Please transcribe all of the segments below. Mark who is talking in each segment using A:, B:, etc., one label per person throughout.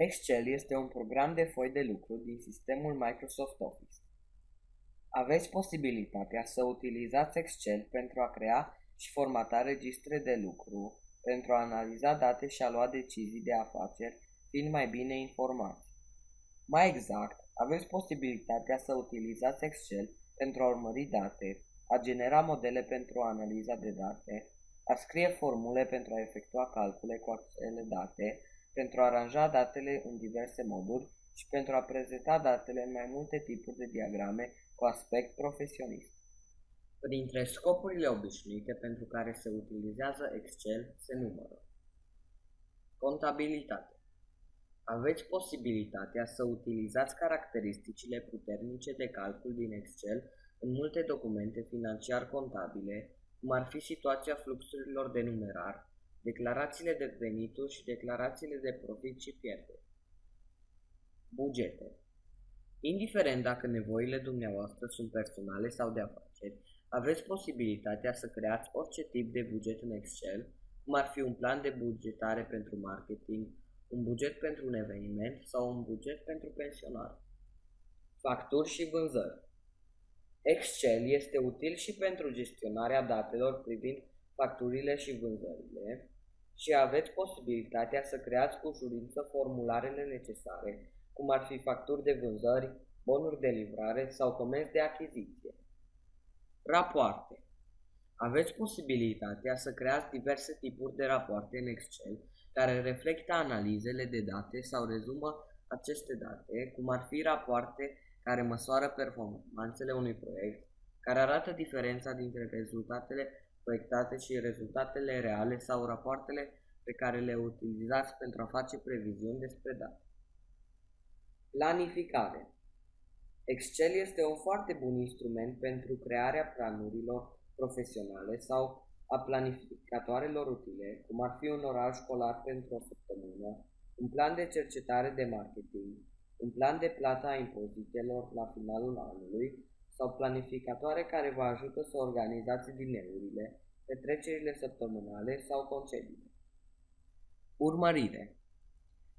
A: Excel este un program de foi de lucru din sistemul Microsoft Office. Aveți posibilitatea să utilizați Excel pentru a crea și formata registre de lucru, pentru a analiza date și a lua decizii de afaceri, fiind mai bine informați. Mai exact, aveți posibilitatea să utilizați Excel pentru a urmări date, a genera modele pentru analiza de date, a scrie formule pentru a efectua calcule cu acele date, pentru a aranja datele în diverse moduri și pentru a prezenta datele în mai multe tipuri de diagrame cu aspect profesionist. Printre scopurile obișnuite pentru care se utilizează Excel se numără: contabilitate. Aveți posibilitatea să utilizați caracteristicile puternice de calcul din Excel în multe documente financiar-contabile, cum ar fi situația fluxurilor de numerar, declarațiile de venituri și declarațiile de profit și pierderi. Bugete. Indiferent dacă nevoile dumneavoastră sunt personale sau de afaceri, aveți posibilitatea să creați orice tip de buget în Excel, cum ar fi un plan de bugetare pentru marketing, un buget pentru un eveniment sau un buget pentru pensionare. Facturi și vânzări. Excel este util și pentru gestionarea datelor privind facturile și vânzările și aveți posibilitatea să creați cu ușurință formularele necesare, cum ar fi facturi de vânzări, bonuri de livrare sau comenzi de achiziție. Rapoarte. Aveți posibilitatea să creați diverse tipuri de rapoarte în Excel care reflectă analizele de date sau rezumă aceste date, cum ar fi rapoarte care măsoară performanțele unui proiect, care arată diferența dintre rezultatele proiectate și rezultatele reale sau rapoartele pe care le utilizați pentru a face previziuni despre date. Planificare. Excel este un foarte bun instrument pentru crearea planurilor profesionale sau a planificatoarelor utile, cum ar fi un orar școlar pentru o săptămână, un plan de cercetare de marketing, un plan de plată a impozitelor la finalul anului sau planificatoare care vă ajută să organizați dineurile, petrecerile săptămânale sau concediile. Urmărire.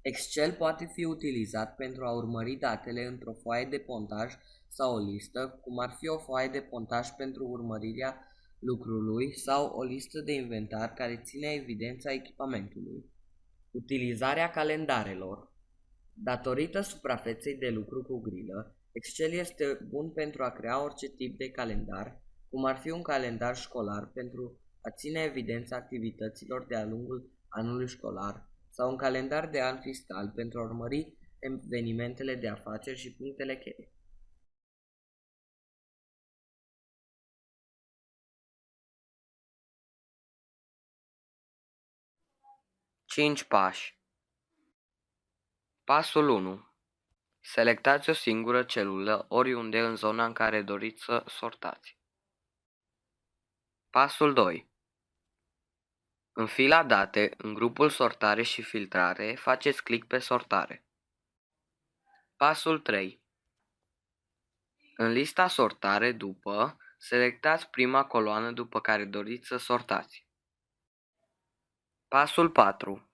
A: Excel poate fi utilizat pentru a urmări datele într-o foaie de pontaj sau o listă, cum ar fi o foaie de pontaj pentru urmărirea lucrului sau o listă de inventar care ține evidența echipamentului. Utilizarea calendarelor. Datorită suprafeței de lucru cu grilă, Excel este bun pentru a crea orice tip de calendar, cum ar fi un calendar școlar pentru a ține evidența activităților de-a lungul anului școlar sau un calendar de an fiscal pentru a urmări evenimentele de afaceri și punctele cheie. Cinci pași. Pasul 1. Selectați o singură celulă oriunde în zona în care doriți să sortați. Pasul 2. În fila date, în grupul sortare și filtrare, faceți click pe sortare. Pasul 3. În lista sortare după, selectați prima coloană după care doriți să sortați. Pasul 4.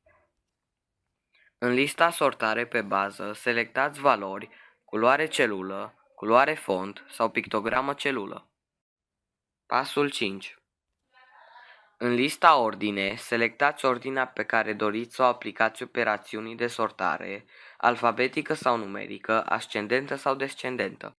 A: În lista sortare pe bază, selectați valori, culoare celulă, culoare font sau pictogramă celulă. Pasul 5. În lista ordine, selectați ordinea pe care doriți să o aplicați operațiunii de sortare, alfabetică sau numerică, ascendentă sau descendentă.